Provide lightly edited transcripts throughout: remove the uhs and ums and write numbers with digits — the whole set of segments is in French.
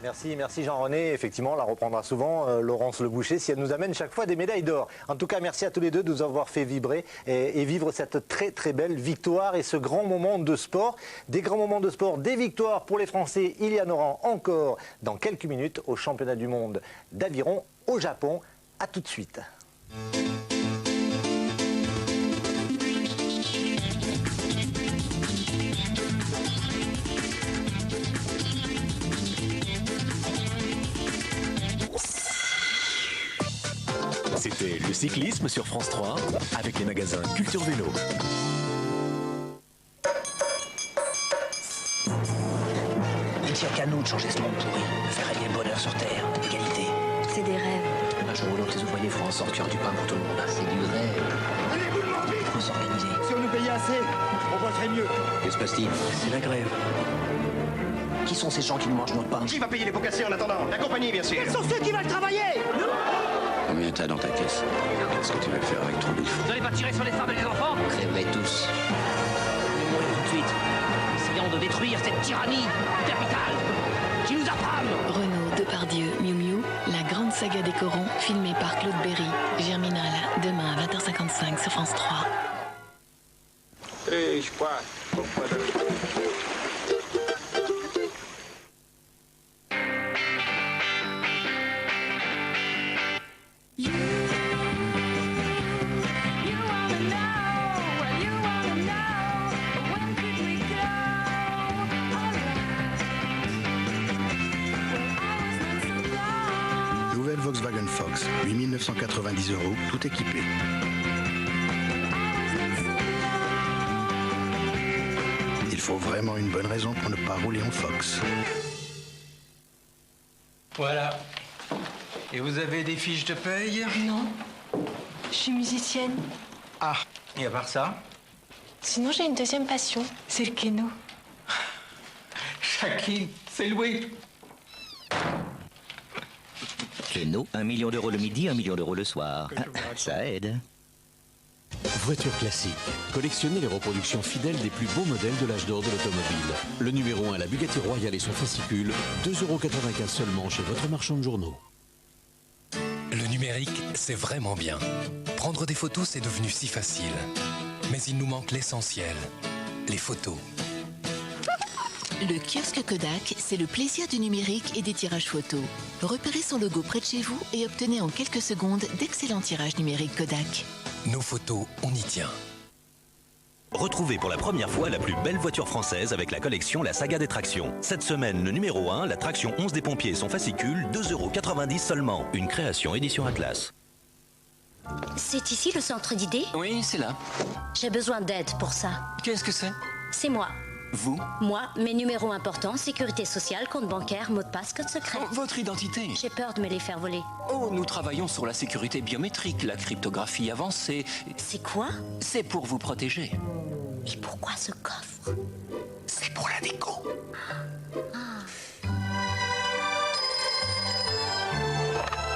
Merci Jean-René. Effectivement, on la reprendra souvent, Laurence Le Boucher, si elle nous amène chaque fois des médailles d'or. En tout cas, merci à tous les deux de nous avoir fait vibrer et vivre cette très belle victoire et ce grand moment de sport. Des grands moments de sport, des victoires pour les Français. Il y en aura encore dans quelques minutes au championnat du monde d'aviron au Japon. A tout de suite. C'était le cyclisme sur France 3 avec les magasins Culture Vélo. Il tient qu'à nous de changer ce monde pourri, de faire régner le bonheur sur Terre, l'égalité. C'est des rêves. Un jour ou l'autre, les ouvriers feront en sorte qu'il y aura du pain pour tout le monde. C'est du rêve. Il faut s'organiser. Si on nous payait assez, on bosserait mieux. Que se passe-t-il? C'est la grève. Qui sont ces gens qui nous mangent notre pain? Qui va payer les pots cassés en attendant? La compagnie, bien sûr. Quels sont ceux qui veulent travailler? Combien t'as dans ta caisse? Qu'est-ce que tu veux faire avec 3000 francs? Vous n'allez pas tirer sur les femmes et les enfants? Vous crèverez tous. Nous mourrons tout de suite. Essayons de détruire cette tyrannie capitale qui nous affame. Renaud, Depardieu, Miu Miu, la grande saga des corons, filmée par Claude Berry. Germinal, demain à 20h55 sur France 3. Et je crois. Nouvelle Volkswagen Fox, 8 990 €, tout équipé. Il faut vraiment une bonne raison pour ne pas rouler en Fox. Voilà. Et vous avez des fiches de paye? Non, je suis musicienne. Ah, et à part ça? Sinon, j'ai une deuxième passion, c'est le kéno. Jacqueline, c'est loué. Keno, 1 million d'euros le midi, 1 million d'euros le soir. Ça aide. Voiture classique. Collectionnez les reproductions fidèles des plus beaux modèles de l'âge d'or de l'automobile. Le numéro 1, la Bugatti Royale et son fascicule, 2,95 € seulement chez votre marchand de journaux. Le numérique, c'est vraiment bien. Prendre des photos, c'est devenu si facile. Mais il nous manque l'essentiel, les photos. Le kiosque Kodak, c'est le plaisir du numérique et des tirages photos. Repérez son logo près de chez vous et obtenez en quelques secondes d'excellents tirages numériques Kodak. Nos photos, on y tient. Retrouvez pour la première fois la plus belle voiture française avec la collection La Saga des Tractions. Cette semaine, le numéro 1, la traction 11 des pompiers et son fascicule, 2,90 € seulement. Une création édition Atlas. C'est ici le centre d'idées? Oui, c'est là. J'ai besoin d'aide pour ça. Qu'est-ce que c'est? C'est moi. Vous? Moi, mes numéros importants, sécurité sociale, compte bancaire, mot de passe, code secret. Oh, votre identité? J'ai peur de me les faire voler. Oh, nous travaillons sur la sécurité biométrique, la cryptographie avancée. C'est quoi? C'est pour vous protéger. Et pourquoi ce coffre? C'est pour la déco.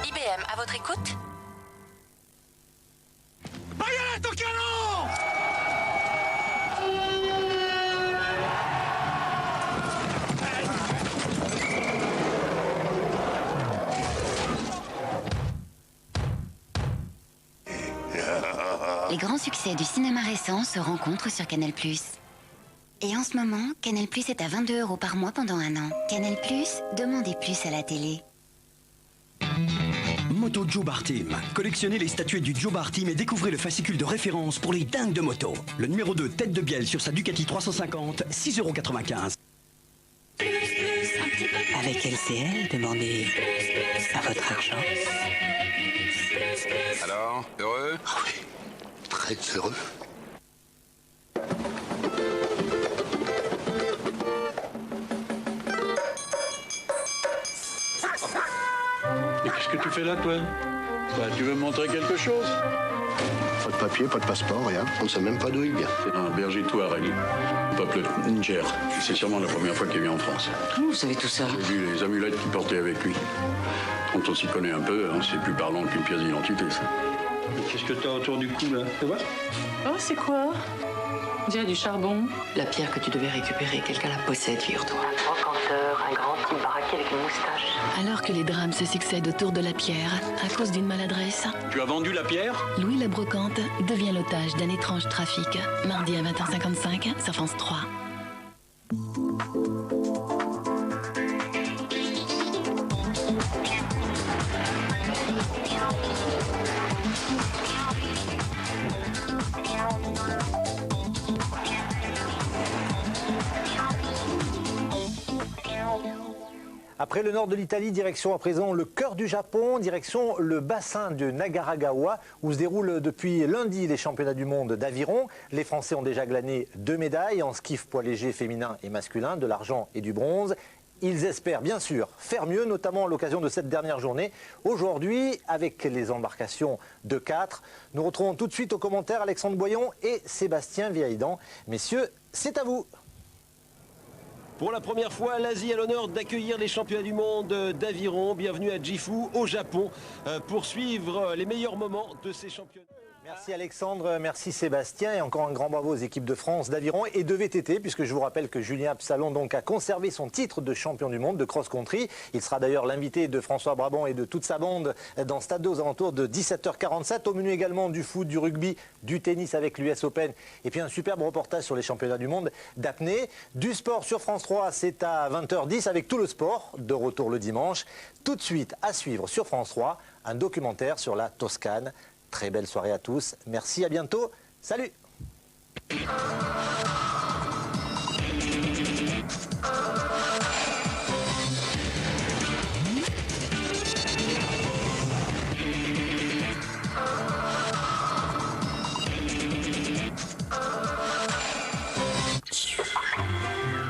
IBM, à votre écoute? Baïonnette au canon! Les grands succès du cinéma récent se rencontrent sur Canal+. Et en ce moment, Canal+ est à 22 € par mois pendant 1 an. Canal+, demandez plus à la télé. Moto Joe Bar Team. Collectionnez les statuettes du Joe Bar Team et découvrez le fascicule de référence pour les dingues de moto. Le numéro 2, tête de bielle sur sa Ducati 350, 6,95 €. Avec LCL, demandez à votre argent. Alors, heureux? Ah oui, très heureux. Et qu'est-ce que tu fais là, toi? Tu veux me montrer quelque chose? Pas de papier, pas de passeport, rien. On ne sait même pas d'où il vient. C'est un berger touareg, peuple Ninger. C'est sûrement la première fois qu'il vient en France. Comment vous savez tout ça? J'ai vu les amulettes qu'il portait avec lui. Quand on s'y connaît un peu, hein, c'est plus parlant qu'une pièce d'identité, ça. Qu'est-ce que t'as autour du cou, là? Tu vois? Oh, c'est quoi? On dirait du charbon. La pierre que tu devais récupérer, quelqu'un la possède, figure-toi. Un brocanteur un grand type baraqué avec une moustache. Alors que les drames se succèdent autour de la pierre, à cause d'une maladresse, Tu as vendu la pierre? Louis la Brocante devient l'otage d'un étrange trafic. Mardi à 20h55 sur France 3. Après le nord de l'Italie, direction à présent le cœur du Japon, direction le bassin de Nagaragawa, où se déroulent depuis lundi les championnats du monde d'aviron. Les Français ont déjà glané 2 médailles en skiff poids léger féminin et masculin, de l'argent et du bronze. Ils espèrent bien sûr faire mieux, notamment à l'occasion de cette dernière journée. Aujourd'hui, avec les embarcations de 4, nous retrouvons tout de suite aux commentaires Alexandre Boyon et Sébastien Vieildan. Messieurs, c'est à vous. Pour la première fois, l'Asie a l'honneur d'accueillir les championnats du monde d'aviron. Bienvenue à Gifu, au Japon, pour suivre les meilleurs moments de ces championnats. Merci Alexandre, merci Sébastien et encore un grand bravo aux équipes de France d'aviron et de VTT, puisque je vous rappelle que Julien Absalon donc a conservé son titre de champion du monde de cross-country. Il sera d'ailleurs l'invité de François Brabant et de toute sa bande dans Stade 2 aux alentours de 17h47. Au menu également du foot, du rugby, du tennis avec l'US Open et puis un superbe reportage sur les championnats du monde d'apnée. Du sport sur France 3, c'est à 20h10 avec tout le sport, de retour le dimanche. Tout de suite à suivre sur France 3, un documentaire sur la Toscane. Très belle soirée à tous. Merci, à bientôt. Salut!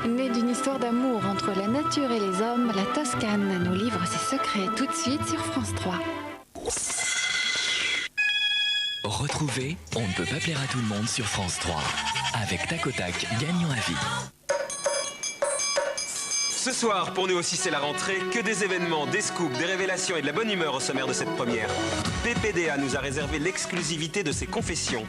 Née d'une histoire d'amour entre la nature et les hommes, la Toscane nous livre ses secrets tout de suite sur France 3. Retrouvez On ne peut pas plaire à tout le monde sur France 3. Avec Tac au Tac, gagnant à vie. Ce soir, pour nous aussi, c'est la rentrée. Que des événements, des scoops, des révélations et de la bonne humeur au sommaire de cette première. PPDA nous a réservé l'exclusivité de ses confessions.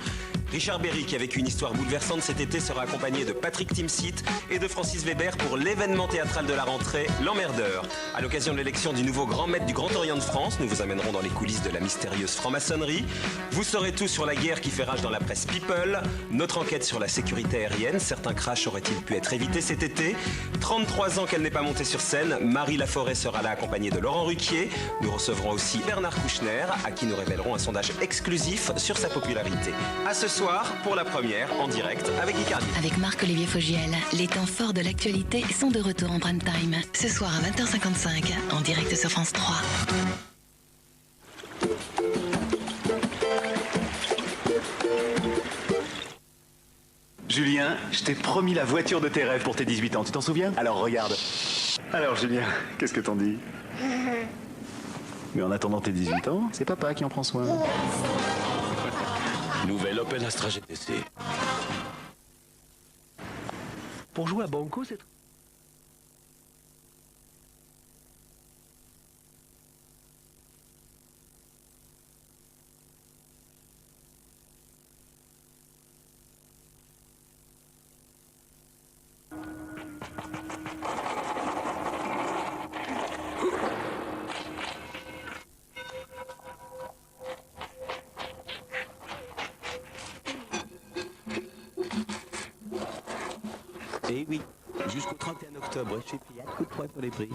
Richard Berry, qui a vécu une histoire bouleversante cet été, sera accompagné de Patrick Timsit et de Francis Weber pour l'événement théâtral de la rentrée, L'Emmerdeur. À l'occasion de l'élection du nouveau grand maître du Grand Orient de France, nous vous amènerons dans les coulisses de la mystérieuse franc-maçonnerie. Vous saurez tout sur la guerre qui fait rage dans la presse People, notre enquête sur la sécurité aérienne, certains crashs auraient-ils pu être évités cet été. 33 ans qu'elle n'est pas montée sur scène, Marie Laforêt sera là accompagnée de Laurent Ruquier. Nous recevrons aussi Bernard Kouchner, à qui nous révélerons un sondage exclusif sur sa popularité. À ce soir, pour la première, en direct avec Icardi. Avec Marc-Olivier Fogiel, les temps forts de l'actualité sont de retour en prime time. Ce soir à 20h55, en direct sur France 3. Julien, je t'ai promis la voiture de tes rêves pour tes 18 ans, tu t'en souviens? Alors regarde. Alors Julien, qu'est-ce que t'en dis? Mais en attendant tes 18 ans, c'est papa qui en prend soin. Nouvelle Opel Astra GTC. Pour jouer à Banco, c'est... Eh oui, jusqu'au 31 octobre, chez Fiat, coup de poing sur les prix.